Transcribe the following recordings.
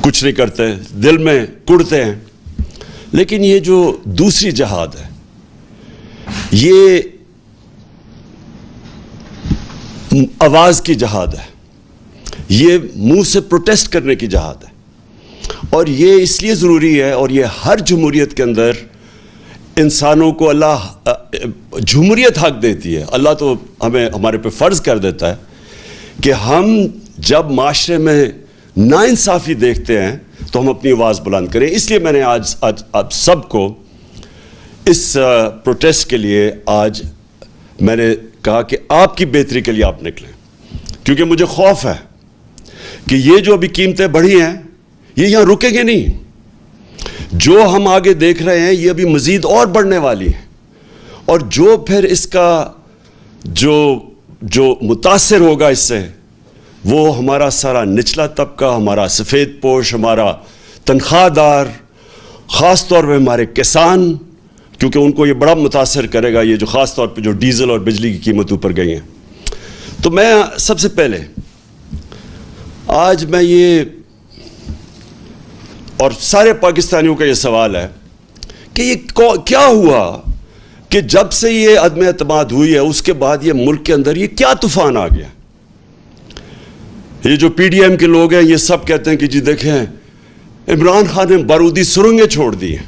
کچھ نہیں کرتے, دل میں کڑتے ہیں. لیکن یہ جو دوسری جہاد ہے, یہ آواز کی جہاد ہے, یہ منہ سے پروٹیسٹ کرنے کی جہاد ہے, اور یہ اس لیے ضروری ہے. اور یہ ہر جمہوریت کے اندر انسانوں کو اللہ جمہوریت حق دیتی ہے. اللہ تو ہمیں ہمارے پہ فرض کر دیتا ہے کہ ہم جب معاشرے میں ناانصافی دیکھتے ہیں تو ہم اپنی آواز بلند کریں. اس لیے میں نے آج آپ سب کو اس پروٹیسٹ کے لیے آج میں نے کہا کہ آپ کی بہتری کے لیے آپ نکلیں, کیونکہ مجھے خوف ہے کہ یہ جو ابھی قیمتیں بڑھی ہیں یہ یہاں رکیں گے نہیں. جو ہم آگے دیکھ رہے ہیں یہ ابھی مزید اور بڑھنے والی ہیں, اور جو پھر اس کا جو متاثر ہوگا اس سے, وہ ہمارا سارا نچلا طبقہ, ہمارا سفید پوش, ہمارا تنخواہ دار, خاص طور پہ ہمارے کسان, کیونکہ ان کو یہ بڑا متاثر کرے گا یہ جو خاص طور پہ جو ڈیزل اور بجلی کی قیمت اوپر گئی ہیں. تو میں سب سے پہلے آج میں یہ, اور سارے پاکستانیوں کا یہ سوال ہے کہ یہ کیا ہوا کہ جب سے یہ عدم اعتماد ہوئی ہے اس کے بعد یہ ملک کے اندر یہ کیا طوفان آ گیا. یہ جو پی ڈی ایم کے لوگ ہیں یہ سب کہتے ہیں کہ جی دیکھیں عمران خان نے بارودی سرنگیں چھوڑ دی ہیں,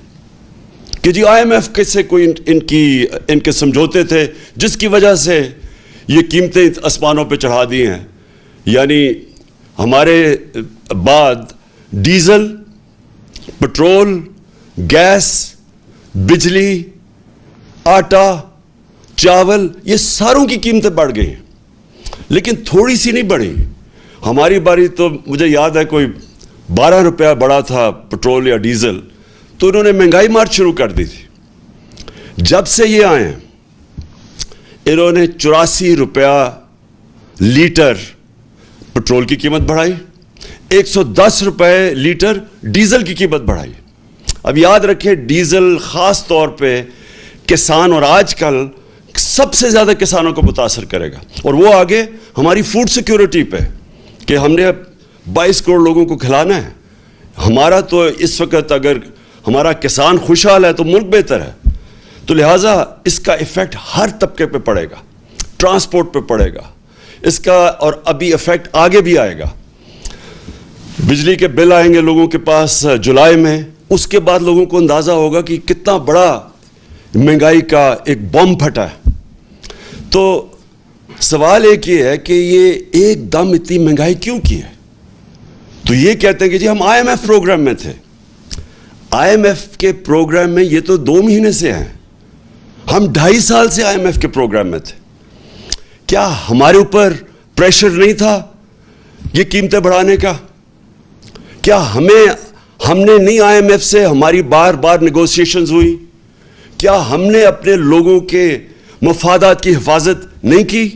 کہ جی آئی ایم ایف سے کوئی ان کے سمجھوتے تھے جس کی وجہ سے یہ قیمتیں آسمانوں پہ چڑھا دی ہیں. یعنی ہمارے بعد ڈیزل, پٹرول, گیس, بجلی, آٹا, چاول, یہ ساروں کی قیمتیں بڑھ گئی ہیں, لیکن تھوڑی سی نہیں بڑھی. ہماری باری تو مجھے یاد ہے کوئی 12 روپیہ بڑا تھا پٹرول یا ڈیزل, تو انہوں نے مہنگائی مار شروع کر دی تھی. جب سے یہ آئے ہیں انہوں نے 84 روپیہ لیٹر پٹرول کی قیمت بڑھائی, 110 روپے لیٹر ڈیزل کی قیمت بڑھائی. اب یاد رکھیں ڈیزل خاص طور پہ کسان اور آج کل سب سے زیادہ کسانوں کو متاثر کرے گا, اور وہ آگے ہماری فوڈ سیکیورٹی پہ کہ ہم نے 22 کروڑ لوگوں کو کھلانا ہے. ہمارا تو اس وقت اگر ہمارا کسان خوشحال ہے تو ملک بہتر ہے. تو لہٰذا اس کا ایفیکٹ ہر طبقے پہ پڑے گا, ٹرانسپورٹ پہ پڑے گا اس کا, اور ابھی ایفیکٹ آگے بھی آئے گا. بجلی کے بل آئیں گے لوگوں کے پاس جولائی میں, اس کے بعد لوگوں کو اندازہ ہوگا کہ کتنا بڑا مہنگائی کا ایک بم پھٹا ہے. تو سوال ایک یہ ہے کہ یہ ایک دم اتنی مہنگائی کیوں کی ہے. تو یہ کہتے ہیں کہ جی ہم آئی ایم ایف پروگرام میں تھے. آئی ایم ایف کے پروگرام میں یہ تو 2 مہینے سے ہیں, ہم 2.5 سال سے آئی ایم ایف کے پروگرام میں تھے. کیا ہمارے اوپر پریشر نہیں تھا یہ قیمتیں بڑھانے کا؟ کیا ہم نے نہیں آئی ایم ایف سے ہماری بار بار نیگوسیشنز ہوئی؟ کیا ہم نے اپنے لوگوں کے مفادات کی حفاظت نہیں کی؟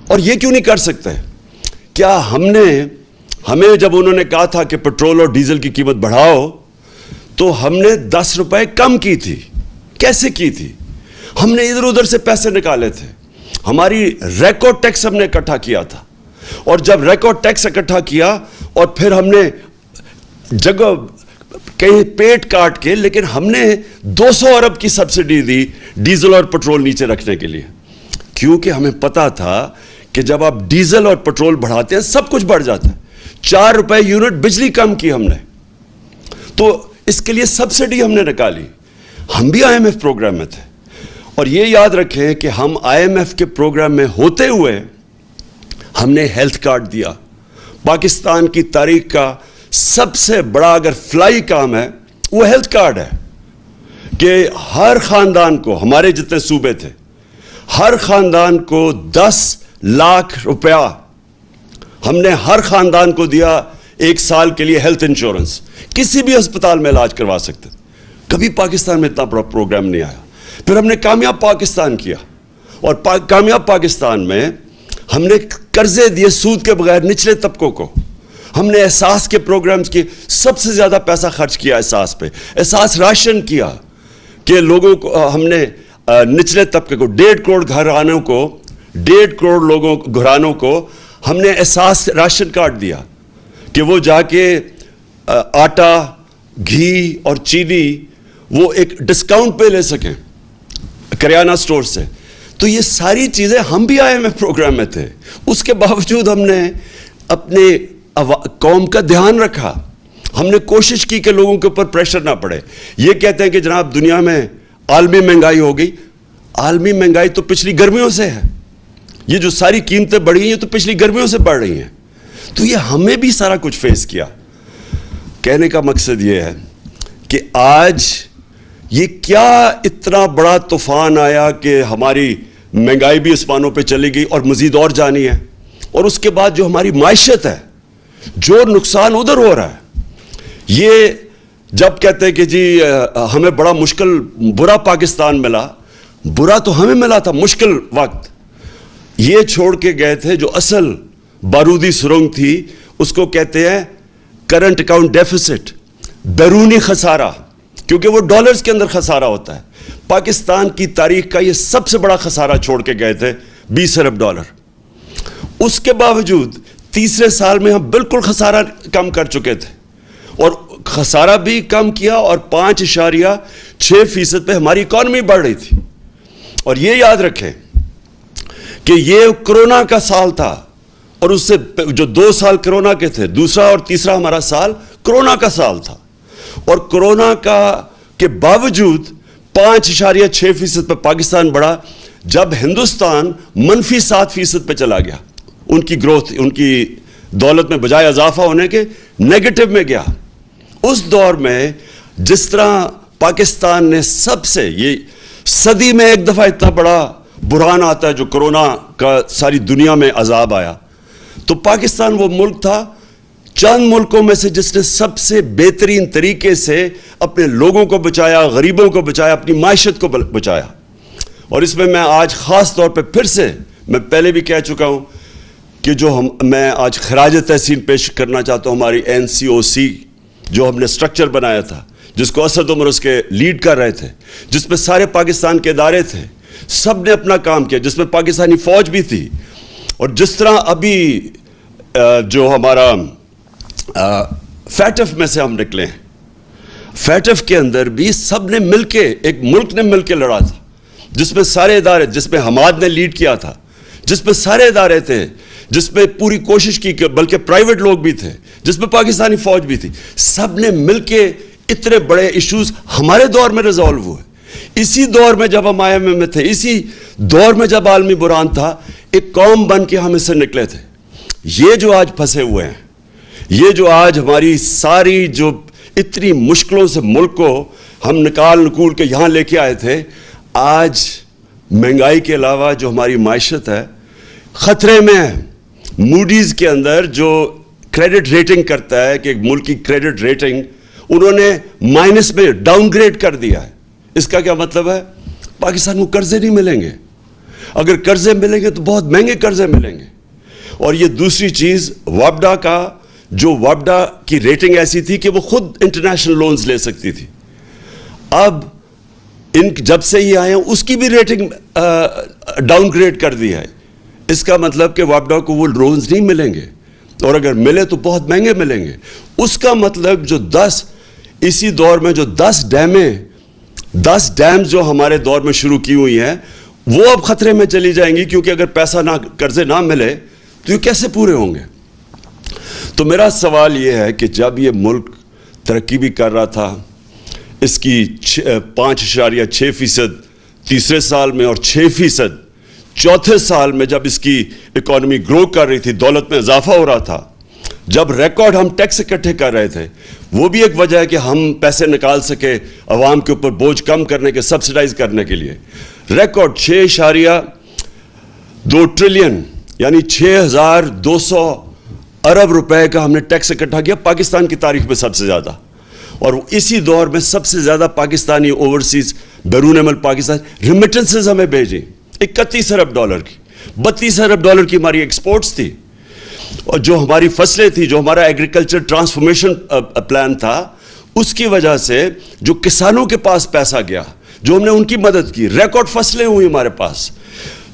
اور یہ کیوں نہیں کر سکتے؟ کیا ہمیں جب انہوں نے کہا تھا کہ پٹرول اور ڈیزل کی قیمت بڑھاؤ تو ہم نے 10 روپے کم کی تھی. کیسے کی تھی؟ ہم نے ادھر ادھر سے پیسے نکالے تھے, ہماری ریکارڈ ٹیکس ہم نے اکٹھا کیا تھا, اور جب ریکارڈ ٹیکس اکٹھا کیا اور پھر ہم نے جگہ کہیں پیٹ کاٹ کے, لیکن ہم نے 200 ارب کی سبسڈی دی ڈیزل اور پٹرول نیچے رکھنے کے لیے, کیونکہ ہمیں پتا تھا کہ جب آپ ڈیزل اور پٹرول بڑھاتے ہیں سب کچھ بڑھ جاتا ہے. 4 روپے یونٹ بجلی کم کی ہم نے, تو اس کے لیے سبسڈی ہم نے نکالی. ہم بھی آئی ایم ایف پروگرام میں تھے, اور یہ یاد رکھیں کہ ہم آئی ایم ایف کے پروگرام میں ہوتے ہوئے ہم نے ہیلتھ کارڈ دیا. پاکستان کی تاریخ کا سب سے بڑا اگر فلائی کام ہے وہ ہیلتھ کارڈ ہے, کہ ہر خاندان کو, ہمارے جتنے صوبے تھے, ہر خاندان کو 10 لاکھ روپیہ ہم نے ہر خاندان کو دیا 1 سال کے لیے ہیلتھ انشورنس. کسی بھی ہسپتال میں علاج کروا سکتے. کبھی پاکستان میں اتنا بڑا پروگرام نہیں آیا. پھر ہم نے کامیاب پاکستان کیا, اور کامیاب پاکستان میں ہم نے قرضے دیے سود کے بغیر نچلے طبقوں کو. ہم نے احساس کے پروگرامز کی سب سے زیادہ پیسہ خرچ کیا احساس پہ. احساس راشن کیا کہ لوگوں کو, ہم نے نچلے طبقے کو 1.5 کروڑ گھرانوں کو, 1.5 کروڑ گھرانوں کو ہم نے احساس راشن کارڈ دیا کہ وہ جا کے آٹا, گھی اور چینی وہ ایک ڈسکاؤنٹ پہ لے سکیں کریانہ سٹور سے. تو یہ ساری چیزیں ہم بھی IMF پروگرام میں تھے, اس کے باوجود ہم نے اپنے قوم کا دھیان رکھا. ہم نے کوشش کی کہ لوگوں کے اوپر پریشر نہ پڑے. یہ کہتے ہیں کہ جناب دنیا میں عالمی مہنگائی ہو گئی. عالمی مہنگائی تو پچھلی گرمیوں سے ہے. یہ جو ساری قیمتیں بڑھی ہیں یہ تو پچھلی گرمیوں سے بڑھ رہی ہیں. تو یہ ہمیں بھی سارا کچھ فیس کیا. کہنے کا مقصد یہ ہے کہ آج یہ کیا اتنا بڑا طوفان آیا کہ ہماری مہنگائی بھی آسمانوں پہ چلی گئی اور مزید اور جانی ہے. اور اس کے بعد جو ہماری معیشت ہے, جو نقصان ادھر ہو رہا ہے. یہ جب کہتے ہیں کہ جی ہمیں بڑا مشکل برا پاکستان ملا, برا تو ہمیں ملا تھا مشکل وقت. یہ چھوڑ کے گئے تھے جو اصل بارودی سرنگ تھی, اس کو کہتے ہیں کرنٹ اکاؤنٹ ڈیفیسٹ, بیرونی خسارہ, کیونکہ وہ ڈالرز کے اندر خسارہ ہوتا ہے. پاکستان کی تاریخ کا یہ سب سے بڑا خسارہ چھوڑ کے گئے تھے, 20 ارب ڈالر. اس کے باوجود تیسرے سال میں ہم بالکل خسارہ کم کر چکے تھے, اور خسارہ بھی کم کیا, اور 5.6% پہ ہماری اکانومی بڑھ رہی تھی. اور یہ یاد رکھیں کہ یہ کرونا کا سال تھا, اور اس سے جو 2 سال کرونا کے تھے, دوسرا اور تیسرا ہمارا سال کرونا کا سال تھا. اور کرونا کا کے باوجود 5.6% پہ پاکستان بڑھا, جب ہندوستان -7% پہ چلا گیا. ان کی گروتھ, ان کی دولت میں بجائے اضافہ ہونے کے نیگیٹو میں گیا. اس دور میں جس طرح پاکستان نے سب سے, یہ صدی میں ایک دفعہ اتنا بڑا بحران آتا ہے جو کرونا کا ساری دنیا میں عذاب آیا, تو پاکستان وہ ملک تھا چند ملکوں میں سے جس نے سب سے بہترین طریقے سے اپنے لوگوں کو بچایا, غریبوں کو بچایا, اپنی معیشت کو بچایا. اور اس میں آج خاص طور پہ پھر سے, میں پہلے بھی کہہ چکا ہوں کہ میں آج خراج تحسین پیش کرنا چاہتا ہوں ہماری NCOC جو ہم نے سٹرکچر بنایا تھا, جس کو اسد عمر اس کے لیڈ کر رہے تھے, جس میں سارے پاکستان کے ادارے تھے, سب نے اپنا کام کیا, جس میں پاکستانی فوج بھی تھی. اور جس طرح ابھی جو ہمارا فیٹف میں سے ہم نکلے ہیں, فیٹف کے اندر بھی سب نے مل کے, ایک ملک نے مل کے لڑا تھا, جس میں سارے ادارے, جس میں حماد نے لیڈ کیا تھا, جس میں سارے ادارے تھے, جس میں پوری کوشش کی, بلکہ پرائیویٹ لوگ بھی تھے, جس میں پاکستانی فوج بھی تھی. سب نے مل کے اتنے بڑے ایشوز ہمارے دور میں ریزالو ہوئے. اسی دور میں جب ہم IMF میں تھے, اسی دور میں جب عالمی بحران تھا, ایک قوم بن کے ہم اس سے نکلے تھے. یہ جو آج پھنسے ہوئے ہیں, یہ جو آج ہماری ساری جو اتنی مشکلوں سے ملک کو ہم نکول کے یہاں لے کے آئے تھے, آج مہنگائی کے علاوہ جو ہماری معیشت ہے خطرے میں ہے. موڈیز کے اندر جو کریڈٹ ریٹنگ کرتا ہے کہ ایک ملک کی کریڈٹ ریٹنگ انہوں نے مائنس میں ڈاؤن گریڈ کر دیا ہے. اس کا کیا مطلب ہے؟ پاکستان کو قرضے نہیں ملیں گے. اگر قرضے ملیں گے تو بہت مہنگے قرضے ملیں گے. اور یہ دوسری چیز, وابڈا کی ریٹنگ ایسی تھی کہ وہ خود انٹرنیشنل لونز لے سکتی تھی. اب جب سے یہ آئے ہیں اس کی بھی ریٹنگ ڈاؤن گریڈ کر دی ہے. اس کا مطلب کہ وابڈا کو وہ لونز نہیں ملیں گے, اور اگر ملے تو بہت مہنگے ملیں گے. اس کا مطلب جو اسی دور میں جو 10 ڈیمز جو ہمارے دور میں شروع کی ہوئی ہیں, وہ اب خطرے میں چلی جائیں گی, کیونکہ اگر پیسہ قرضے نہ ملے تو یہ کیسے پورے ہوں گے. تو میرا سوال یہ ہے کہ جب یہ ملک ترقی بھی کر رہا تھا, اس کی 5.6% تیسرے سال میں اور 6% چوتھے سال میں جب اس کی اکانومی گرو کر رہی تھی, دولت میں اضافہ ہو رہا تھا, جب ریکارڈ ہم ٹیکس اکٹھے کر رہے تھے, وہ بھی ایک وجہ ہے کہ ہم پیسے نکال سکے عوام کے اوپر بوجھ کم کرنے کے, سبسیڈائز کرنے کے لیے. ریکارڈ 6.2 ٹریلین یعنی 6,200 ارب روپے کا ہم نے ٹیکس اکٹھا کیا, پاکستان کی تاریخ میں سب سے زیادہ. اور اسی دور میں سب سے زیادہ پاکستانی اوورسیز, بیرون ملک پاکستان ریمیٹنسز ہمیں بھیجیں 31 ارب ڈالر کی, 32 ارب ڈالر کی ہماری ایکسپورٹس تھی. اور جو ہماری فصلیں تھی, جو ہمارا ایگریکلچر ٹرانسفارمیشن پلان تھا, اس کی وجہ سے جو کسانوں کے پاس پیسہ گیا, جو ہم نے ان کی مدد کی, ریکارڈ فصلیں ہوئی ہمارے پاس.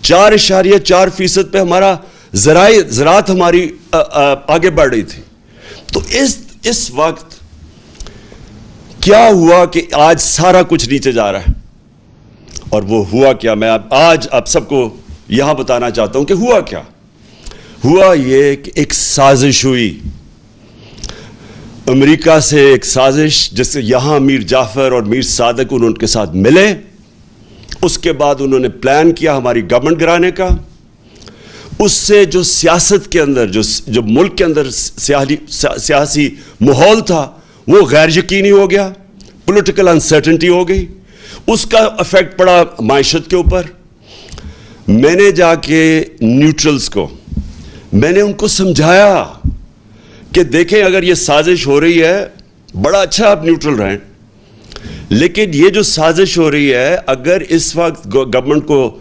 4.4% پہ ہمارا زراعت ہماری آگے بڑھ رہی تھی. تو اس وقت کیا ہوا کہ آج سارا کچھ نیچے جا رہا ہے؟ اور وہ ہوا کیا؟ میں آج آپ سب کو یہاں بتانا چاہتا ہوں کہ ہوا کیا. ہوا یہ کہ ایک سازش ہوئی امریکہ سے، ایک سازش جس سے یہاں میر جعفر اور میر صادق ان کے ساتھ ملے. اس کے بعد انہوں نے پلان کیا ہماری گورنمنٹ گرانے کا. اس سے جو سیاست کے اندر جو ملک کے اندر سیاسی ماحول تھا وہ غیر یقینی ہو گیا، پولیٹیکل انسرٹنٹی ہو گئی. اس کا افیکٹ پڑا معیشت کے اوپر. میں نے جا کے نیوٹرلز کو میں نے ان کو سمجھایا کہ دیکھیں اگر یہ سازش ہو رہی ہے بڑا اچھا آپ نیوٹرل رہیں، لیکن یہ جو سازش ہو رہی ہے اگر اس وقت گورنمنٹ کو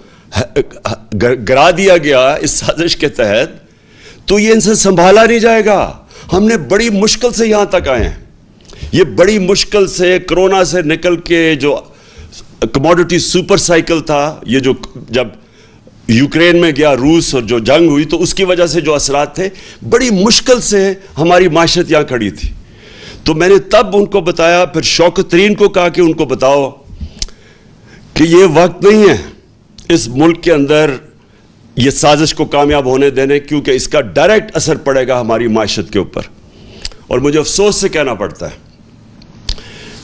گرا دیا گیا اس سازش کے تحت تو یہ ان سے سنبھالا نہیں جائے گا. ہم نے بڑی مشکل سے یہاں تک آئے ہیں. یہ بڑی مشکل سے کرونا سے نکل کے جو کموڈٹی سپر سائیکل تھا، یہ جو جب یوکرین میں گیا روس اور جو جنگ ہوئی تو اس کی وجہ سے جو اثرات تھے، بڑی مشکل سے ہماری معیشت یہاں کھڑی تھی. تو میں نے تب ان کو بتایا، پھر شوکت ترین کو کہا کہ ان کو بتاؤ کہ یہ وقت نہیں ہے اس ملک کے اندر یہ سازش کو کامیاب ہونے دینے، کیونکہ اس کا ڈائریکٹ اثر پڑے گا ہماری معیشت کے اوپر. اور مجھے افسوس سے کہنا پڑتا ہے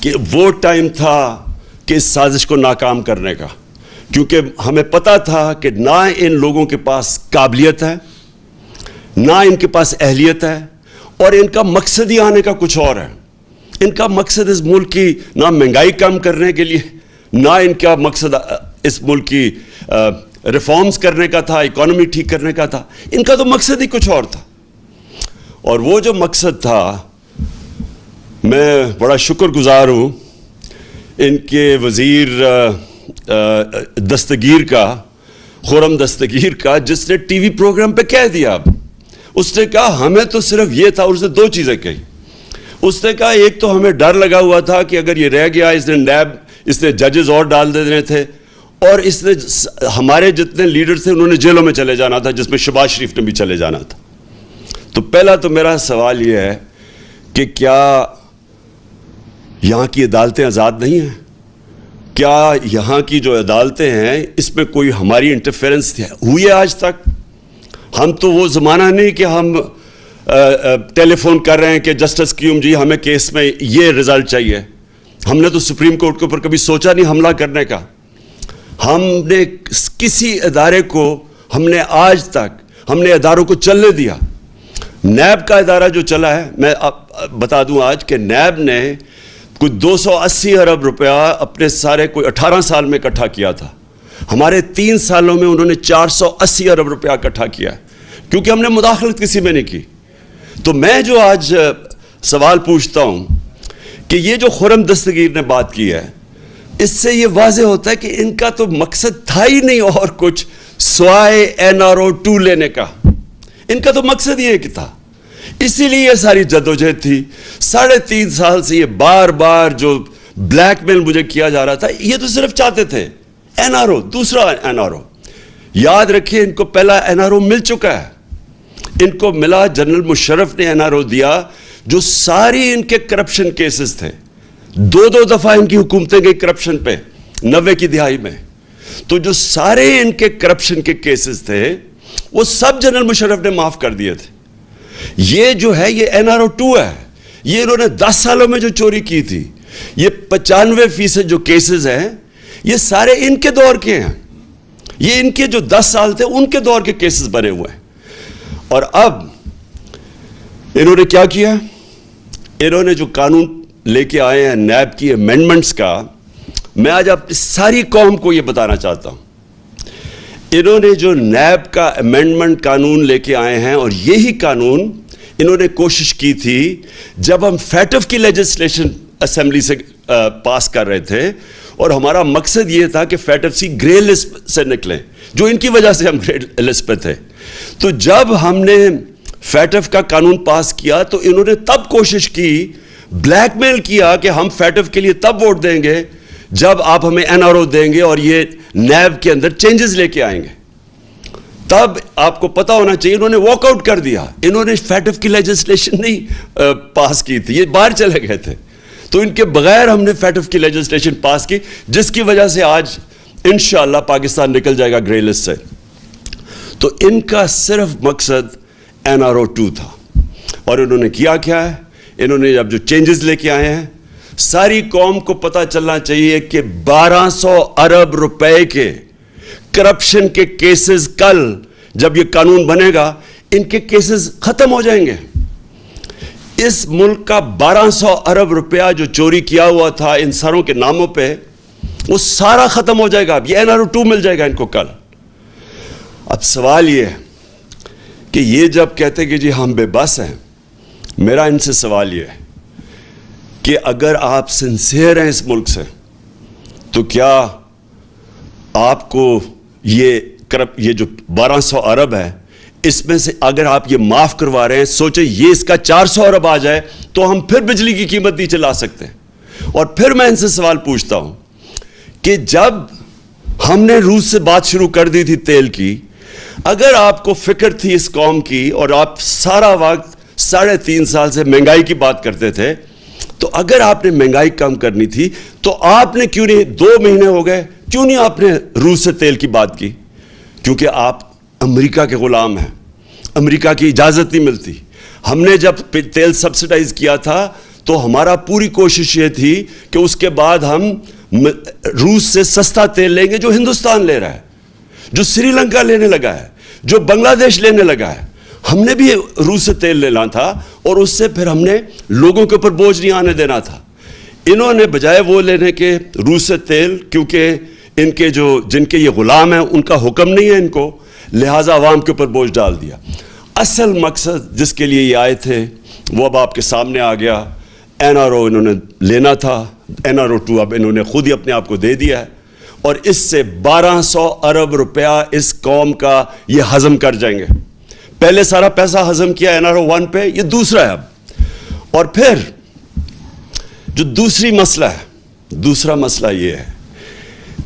کہ وہ ٹائم تھا کہ اس سازش کو ناکام کرنے کا، کیونکہ ہمیں پتا تھا کہ نہ ان لوگوں کے پاس قابلیت ہے، نہ ان کے پاس اہلیت ہے، اور ان کا مقصد ہی آنے کا کچھ اور ہے. ان کا مقصد اس ملک کی نہ مہنگائی کم کرنے کے لیے، نہ ان کا مقصد اس ملک کی ریفارمز کرنے کا تھا، اکانومی ٹھیک کرنے کا تھا. ان کا تو مقصد ہی کچھ اور تھا. اور وہ جو مقصد تھا، میں بڑا شکر گزار ہوں ان کے وزیر دستگیر کا، خرم دستگیر کا، جس نے ٹی وی پروگرام پہ کہہ دیا. اب اس نے کہا ہمیں تو صرف یہ تھا، اور اس نے دو چیزیں کہی. اس نے کہا ایک تو ہمیں ڈر لگا ہوا تھا کہ اگر یہ رہ گیا اس نے نیب، اس نے ججز اور ڈال دینے تھے، اور اس نے ہمارے جتنے لیڈر تھے انہوں نے جیلوں میں چلے جانا تھا، جس میں شہباز شریف نے بھی چلے جانا تھا. تو پہلا تو میرا سوال یہ ہے کہ کیا یہاں کی عدالتیں آزاد نہیں ہیں؟ کیا یہاں کی جو عدالتیں ہیں اس میں کوئی ہماری انٹرفیرنس ہوئی ہے آج تک؟ ہم تو وہ زمانہ نہیں کہ ہم ٹیلی فون کر رہے ہیں کہ جسٹس کیوم جی ہمیں کیس میں یہ رزلٹ چاہیے. ہم نے تو سپریم کورٹ کے اوپر کبھی سوچا نہیں حملہ کرنے کا. ہم نے کسی ادارے کو ہم نے آج تک ہم نے اداروں کو چلنے دیا. نیب کا ادارہ جو چلا ہے، میں بتا دوں آج کہ نیب نے کوئی 280 ارب روپیہ اپنے سارے کوئی 18 سال میں اکٹھا کیا تھا. ہمارے 3 سالوں میں انہوں نے 480 ارب روپیہ اکٹھا کیا ہے، کیونکہ ہم نے مداخلت کسی میں نہیں کی. تو میں جو آج سوال پوچھتا ہوں کہ یہ جو خرم دستگیر نے بات کی ہے، اس سے یہ واضح ہوتا ہے کہ ان کا تو مقصد تھا ہی نہیں اور کچھ سوائے NRO 2 لینے کا. ان کا تو مقصد یہ کہ تھا. اسی لیے یہ ساری جدوجہد تھی. 3.5 سال سے یہ بار بار جو بلیک میل مجھے کیا جا رہا تھا، یہ تو صرف چاہتے تھے NRO، دوسرا NRO. یاد رکھیں ان کو پہلا NRO مل چکا ہے. ان کو ملا، جنرل مشرف نے NRO دیا، جو ساری ان کے کرپشن کیسز تھے. 2 دفعہ ان کی حکومتیں گئی کرپشن پہ 90 کی دہائی میں. تو جو سارے ان کے کرپشن کے کیسز تھے وہ سب جنرل مشرف نے معاف کر دیے تھے. یہ جو ہے یہ NRO 2 ہے. یہ انہوں نے 10 سالوں میں جو چوری کی تھی، یہ 95% جو کیسز ہیں یہ سارے ان کے دور کے ہیں. یہ ان کے جو 10 سال تھے ان کے دور کے کیسز بنے ہوئے ہیں. اور اب انہوں نے کیا کیا؟ انہوں نے جو قانون لے کے آئے ہیں نیب کی امینڈمنٹس کا، میں آج آپ ساری قوم کو یہ بتانا چاہتا ہوں. انہوں نے جو نیب کا امینڈمنٹ قانون لے کے آئے ہیں، اور یہی قانون انہوں نے کوشش کی تھی جب ہم فیٹف کی لیجسلیشن اسمبلی سے پاس کر رہے تھے، اور ہمارا مقصد یہ تھا کہ فیٹف سی گرے لسٹ سے نکلیں، جو ان کی وجہ سے ہم گرے لسٹ پہ تھے. تو جب ہم نے فیٹف کا قانون پاس کیا تو انہوں نے تب کوشش کی، بلیک میل کیا کہ ہم فیٹف کے لیے تب ووٹ دیں گے جب آپ ہمیں NRO دیں گے اور یہ نیب کے اندر چینجز لے کے آئیں گے. تب آپ کو پتا ہونا چاہیے انہوں نے واک آؤٹ کر دیا. انہوں نے فیٹف کی لیجسلیشن نہیں پاس کی تھی، یہ باہر چلے گئے تھے. تو ان کے بغیر ہم نے FATF کی لیجسلیشن پاس کی, جس کی وجہ سے آج انشاءاللہ پاکستان نکل جائے گا گرے لسٹ سے. تو ان کا صرف مقصد NRO2 تھا. اور انہوں نے کیا کیا ہے؟ انہوں نے اب جو چینجز لے کے آئے ہیں, ساری قوم کو پتہ چلنا چاہیے کہ 1200 ارب روپے کے کرپشن کے کیسز کل جب یہ قانون بنے گا ان کے کیسز ختم ہو جائیں گے. اس ملک کا 1200 ارب روپیہ جو چوری کیا ہوا تھا ان سروں کے ناموں پہ, وہ سارا ختم ہو جائے گا. اب یہ NRO2 مل جائے گا ان کو کل. اب سوال یہ ہے کہ یہ جب کہتے کہ جی ہم بے بس ہیں, میرا ان سے سوال یہ ہے کہ اگر آپ سنسیئر ہیں اس ملک سے, تو کیا آپ کو یہ جو 1200 ارب ہے اس میں سے اگر آپ یہ معاف کروا رہے ہیں, سوچیں یہ اس کا 400 ارب آ جائے تو ہم پھر بجلی کی قیمت نیچے لا سکتے ہیں. اور پھر میں ان سے سوال پوچھتا ہوں کہ جب ہم نے روس سے بات شروع کر دی تھی تیل کی, اگر آپ کو فکر تھی اس قوم کی اور آپ سارا وقت 3.5 سال سے مہنگائی کی بات کرتے تھے, تو اگر آپ نے مہنگائی کم کرنی تھی تو آپ نے کیوں نہیں, 2 مہینے ہو گئے, کیوں نہیں آپ نے روس سے تیل کی بات کی؟ کیونکہ آپ امریکہ کے غلام ہیں, امریکہ کی اجازت نہیں ملتی. ہم نے جب تیل سبسڈائز کیا تھا تو ہمارا پوری کوشش یہ تھی کہ اس کے بعد ہم روس سے سستا تیل لیں گے جو ہندوستان لے رہا ہے, جو سری لنکا لینے لگا ہے, جو بنگلہ دیش لینے لگا ہے. ہم نے بھی روس سے تیل لینا تھا اور اس سے پھر ہم نے لوگوں کے اوپر بوجھ نہیں آنے دینا تھا. انہوں نے بجائے وہ لینے کے روس سے تیل, کیونکہ ان کے جن کے یہ غلام ہیں ان کا حکم نہیں ہے ان کو, لہٰذا عوام کے اوپر بوجھ ڈال دیا. اصل مقصد جس کے لیے یہ آئے تھے وہ اب آپ کے سامنے آ گیا. NRO انہوں نے لینا تھا, NRO2 اب انہوں نے خود ہی اپنے آپ کو دے دیا ہے, اور اس سے 1200 ارب روپیہ اس قوم کا یہ ہضم کر جائیں گے. پہلے سارا پیسہ ہضم کیا NRO1 پہ, یہ دوسرا ہے اب. اور پھر جو دوسرا مسئلہ یہ ہے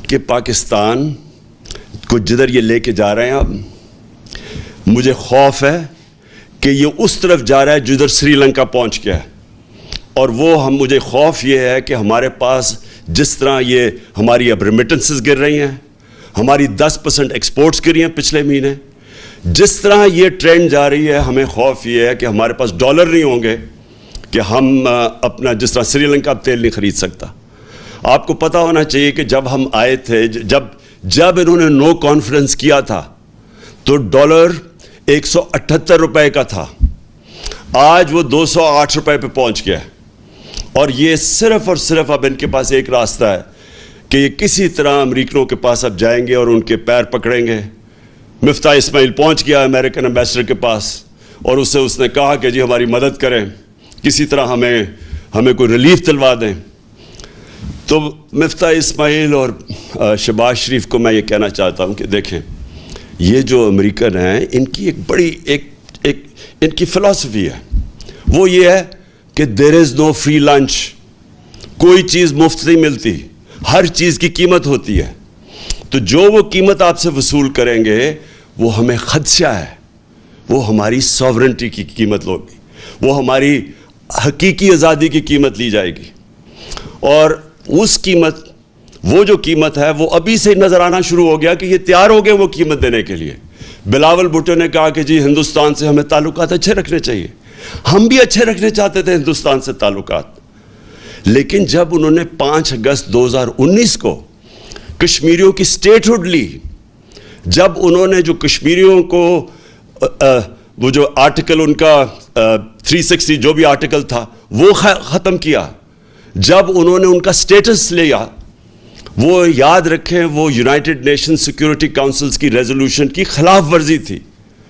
کہ پاکستان کو جدھر یہ لے کے جا رہے ہیں, اب مجھے خوف ہے کہ یہ اس طرف جا رہا ہے جدھر سری لنکا پہنچ گیا ہے. اور مجھے خوف یہ ہے کہ ہمارے پاس جس طرح یہ ہماری اب ریمیٹنسز گر رہی ہیں, ہماری 10% ایکسپورٹس گری ہیں پچھلے مہینے, جس طرح یہ ٹرینڈ جا رہی ہے, ہمیں خوف یہ ہے کہ ہمارے پاس ڈالر نہیں ہوں گے کہ ہم اپنا, جس طرح سری لنکا اب تیل نہیں خرید سکتا. آپ کو پتہ ہونا چاہیے کہ جب ہم آئے تھے, جب انہوں نے نو کانفرنس کیا تھا تو ڈالر 178 روپے کا تھا, آج وہ 208 روپے پہ پہنچ گیا. اور یہ صرف اور صرف اب ان کے پاس ایک راستہ ہے کہ یہ کسی طرح امریکنوں کے پاس اب جائیں گے اور ان کے پیر پکڑیں گے. مفتاح اسماعیل پہنچ گیا امریکن ایمبیسڈر کے پاس اور اس نے کہا کہ جی ہماری مدد کریں, کسی طرح ہمیں کوئی ریلیف دلوا دیں. تو مفتاح اسماعیل اور شہباز شریف کو میں یہ کہنا چاہتا ہوں کہ دیکھیں, یہ جو امریکن ہیں ان کی ایک بڑی ان کی فلسفی ہے, وہ یہ ہے کہ دیر از نو فری لنچ, کوئی چیز مفت نہیں ملتی, ہر چیز کی قیمت ہوتی ہے. تو جو وہ قیمت آپ سے وصول کریں گے وہ ہمیں خدشہ ہے, وہ ہماری ساورنٹی کی قیمت ہوگی, وہ ہماری حقیقی آزادی کی قیمت لی جائے گی. اور اس قیمت, وہ جو قیمت ہے وہ ابھی سے نظر آنا شروع ہو گیا کہ یہ تیار ہو گئے وہ قیمت دینے کے لیے. بلاول بھٹو نے کہا کہ جی ہندوستان سے ہمیں تعلقات اچھے رکھنے چاہیے, ہم بھی اچھے رکھنے چاہتے تھے ہندوستان سے تعلقات. لیکن جب انہوں نے 5 اگست 2019 کو کشمیریوں کی سٹیٹ ہوڈ لی, جب انہوں نے جو کشمیریوں کو وہ جو آرٹیکل ان کا 360 جو بھی آرٹیکل تھا وہ ختم کیا, جب انہوں نے ان کا سٹیٹس لیا, وہ یاد رکھیں وہ یونائٹڈ نیشن سیکیورٹی کاؤنسلز کی ریزولوشن کی خلاف ورزی تھی,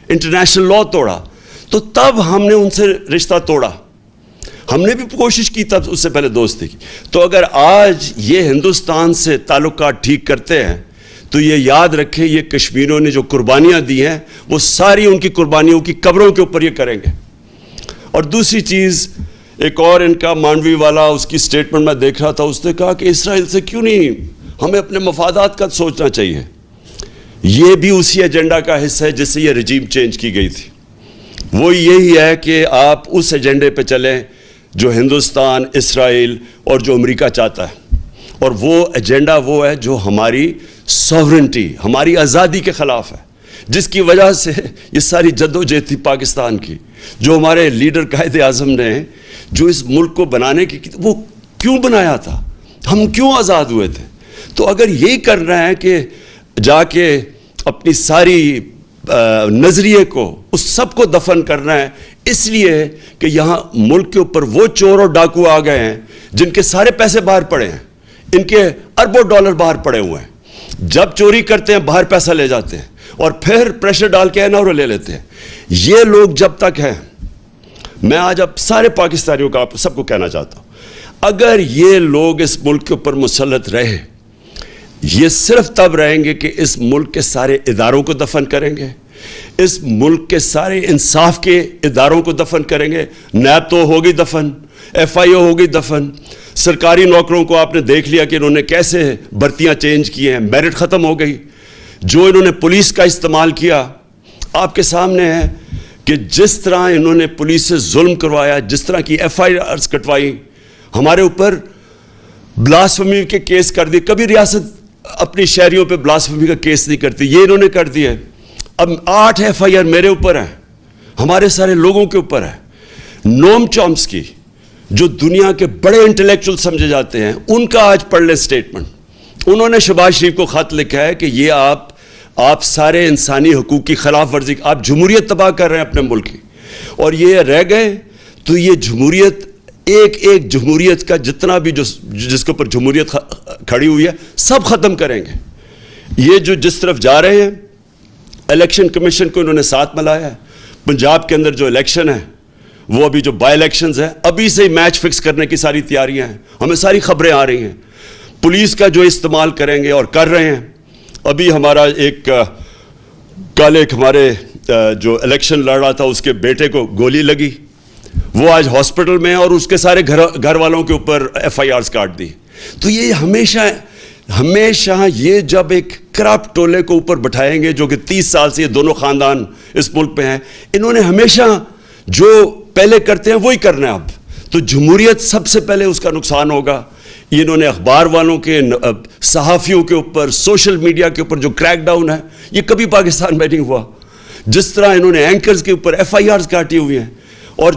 انٹرنیشنل لاء توڑا, تو تب ہم نے ان سے رشتہ توڑا. ہم نے بھی کوشش کی تب اس سے پہلے دوستی کی. تو اگر آج یہ ہندوستان سے تعلقات ٹھیک کرتے ہیں تو یہ یاد رکھیں یہ کشمیریوں نے جو قربانیاں دی ہیں وہ ساری ان کی قربانیوں کی قبروں کے اوپر یہ کریں گے. اور دوسری چیز, ایک اور ان کا مانڈوی والا, اس کی سٹیٹمنٹ میں دیکھ رہا تھا, اس نے کہا کہ اسرائیل سے کیوں نہیں, ہمیں اپنے مفادات کا سوچنا چاہیے. یہ بھی اسی ایجنڈا کا حصہ ہے جس سے یہ رجیم چینج کی گئی تھی. وہ یہی ہے کہ آپ اس ایجنڈے پہ چلیں جو ہندوستان، اسرائیل اور جو امریکہ چاہتا ہے، اور وہ ایجنڈا وہ ہے جو ہماری سوورنٹی، ہماری آزادی کے خلاف ہے، جس کی وجہ سے یہ ساری جدوجہد تھی پاکستان کی، جو ہمارے لیڈر قائد اعظم نے جو اس ملک کو بنانے کی وہ کیوں بنایا تھا، ہم کیوں آزاد ہوئے تھے. تو اگر یہی کرنا ہے کہ جا کے اپنی ساری نظریے کو، اس سب کو دفن کرنا ہے، اس لیے کہ یہاں ملک کے اوپر وہ چور اور ڈاکو آ گئے ہیں جن کے سارے پیسے باہر پڑے ہیں، ان کے اربوں ڈالر باہر پڑے ہوئے ہیں. جب چوری کرتے ہیں باہر پیسہ لے جاتے ہیں اور پھر پریشر ڈال کے NRO لے لیتے ہیں. یہ لوگ جب تک ہیں، میں آج اب سارے پاکستانیوں کا آپ سب کو کہنا چاہتا ہوں، اگر یہ لوگ اس ملک کے اوپر مسلط رہے، یہ صرف تب رہیں گے کہ اس ملک کے سارے اداروں کو دفن کریں گے، اس ملک کے سارے انصاف کے اداروں کو دفن کریں گے. نیب تو ہوگی دفن، FIO ہوگی دفن، سرکاری نوکروں کو آپ نے دیکھ لیا کہ انہوں نے کیسے بھرتیاں چینج کی ہیں، میرٹ ختم ہو گئی. جو انہوں نے پولیس کا استعمال کیا آپ کے سامنے ہے کہ جس طرح انہوں نے پولیس سے ظلم کروایا، جس طرح کی FIRs کٹوائی، ہمارے اوپر بلاسفمی کے کیس کر دی. کبھی ریاست اپنی شہریوں پہ بلاسفمی کا کیس نہیں کرتی، یہ انہوں نے کر دیا. اب 8 FIR میرے اوپر ہیں، ہمارے سارے لوگوں کے اوپر ہے. نوم چومسکی جو دنیا کے بڑے انٹلیکچول سمجھے جاتے ہیں، ان کا آج پڑھ لیں سٹیٹمنٹ. انہوں نے شہباز شریف کو خط لکھا ہے کہ یہ آپ سارے انسانی حقوق کی خلاف ورزی، آپ جمہوریت تباہ کر رہے ہیں اپنے ملک کی، اور یہ رہ گئے تو یہ جمہوریت، ایک جمہوریت کا جتنا بھی جس کے اوپر جمہوریت کھڑی ہوئی ہے سب ختم کریں گے. یہ جو جس طرف جا رہے ہیں، الیکشن کمیشن کو انہوں نے ساتھ ملایا ہے. پنجاب کے اندر جو الیکشن ہے، وہ ابھی جو بائی الیکشنز ہیں، ابھی سے ہی میچ فکس کرنے کی ساری تیاریاں ہیں. ہمیں ساری خبریں آ رہی ہیں. پولیس کا جو استعمال کریں گے اور کر رہے ہیں. ابھی ہمارا کل ایک ہمارے جو الیکشن لڑ رہا تھا، اس کے بیٹے کو گولی لگی، وہ آج ہاسپٹل میں ہے، اور اس کے سارے گھر والوں کے اوپر FIRs کاٹ دی. تو یہ ہمیشہ یہ جب ایک کرپٹ ٹولے کو اوپر بٹھائیں گے، جو کہ 30 سال سے یہ دونوں خاندان اس ملک پہ ہیں، انہوں نے ہمیشہ جو پہلے کرتے ہیں وہی کرنا ہے. اب تو جمہوریت سب سے پہلے اس کا نقصان ہوگا. انہوں نے اخبار والوں کے، صحافیوں کے اوپر، سوشل میڈیا کے اوپر جو کریک ڈاؤن ہے، یہ کبھی پاکستان میں نہیں ہوا. جس طرح انہوں نے اینکرز کے اوپر FIRs کاٹی ہوئی ہیں، اور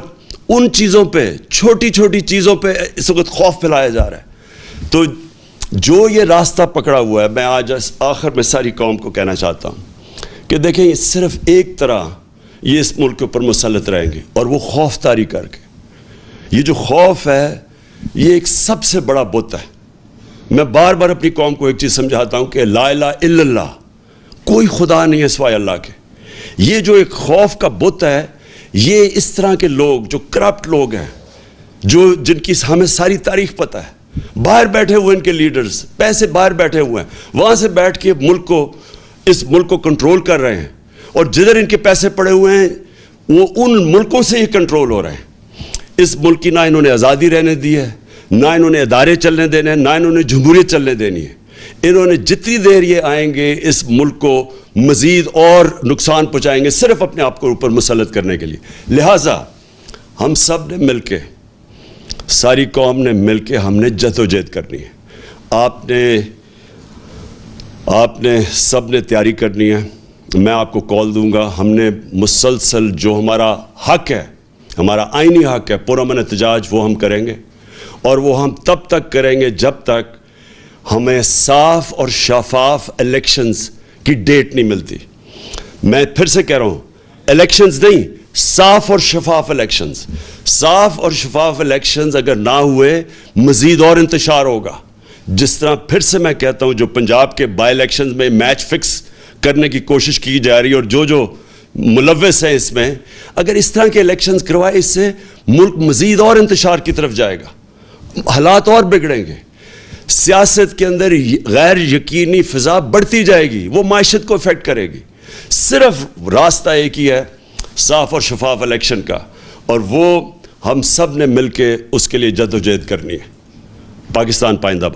ان چیزوں پہ، چھوٹی چھوٹی چیزوں پہ اس وقت خوف پھیلایا جا رہا ہے. تو جو یہ راستہ پکڑا ہوا ہے، میں آج آخر میں ساری قوم کو کہنا چاہتا ہوں کہ دیکھیں، یہ صرف ایک طرح یہ اس ملک کے اوپر مسلط رہیں گے، اور وہ خوف طاری کر کے. یہ جو خوف ہے، یہ ایک سب سے بڑا بت ہے. میں بار بار اپنی قوم کو ایک چیز سمجھاتا ہوں کہ لا الہ الا اللہ، کوئی خدا نہیں ہے سوائے اللہ کے. یہ جو ایک خوف کا بت ہے، یہ اس طرح کے لوگ جو کرپٹ لوگ ہیں، جن کی ہمیں ساری تاریخ پتہ ہے، باہر بیٹھے ہوئے ان کے لیڈرز، پیسے باہر بیٹھے ہوئے ہیں، وہاں سے بیٹھ کے اس ملک کو کنٹرول کر رہے ہیں، اور جدھر ان کے پیسے پڑے ہوئے ہیں وہ ان ملکوں سے ہی کنٹرول ہو رہے ہیں. اس ملک کی نہ انہوں نے آزادی رہنے دی ہے، نہ انہوں نے ادارے چلنے دینے ہیں، نہ انہوں نے جمہوریت چلنے دینی ہے. انہوں نے جتنی دیر یہ آئیں گے اس ملک کو مزید اور نقصان پہنچائیں گے، صرف اپنے آپ کو اوپر مسلط کرنے کے لیے. لہٰذا ہم سب نے مل کے، ساری قوم نے مل کے ہم نے جدوجہد کرنی ہے. آپ نے سب نے تیاری کرنی ہے. میں آپ کو کال دوں گا. ہم نے مسلسل جو ہمارا حق ہے، ہمارا آئینی حق ہے پرامن احتجاج، وہ ہم کریں گے، اور وہ ہم تب تک کریں گے جب تک ہمیں صاف اور شفاف الیکشنز کی ڈیٹ نہیں ملتی. میں پھر سے کہہ رہا ہوں، الیکشنز نہیں، صاف اور شفاف الیکشنز. صاف اور شفاف الیکشنز اگر نہ ہوئے، مزید اور انتشار ہوگا. جس طرح پھر سے میں کہتا ہوں، جو پنجاب کے بائی الیکشنز میں میچ فکس کرنے کی کوشش کی جا رہی ہے، اور جو ملوث ہے اس میں، اگر اس طرح کے الیکشنز کروائے، اس سے ملک مزید اور انتشار کی طرف جائے گا، حالات اور بگڑیں گے. سیاست کے اندر غیر یقینی فضا بڑھتی جائے گی، وہ معیشت کو افیکٹ کرے گی. صرف راستہ ایک ہی ہے، صاف اور شفاف الیکشن کا، اور وہ ہم سب نے مل کے اس کے لیے جدوجہد کرنی ہے. پاکستان پائندہ باد.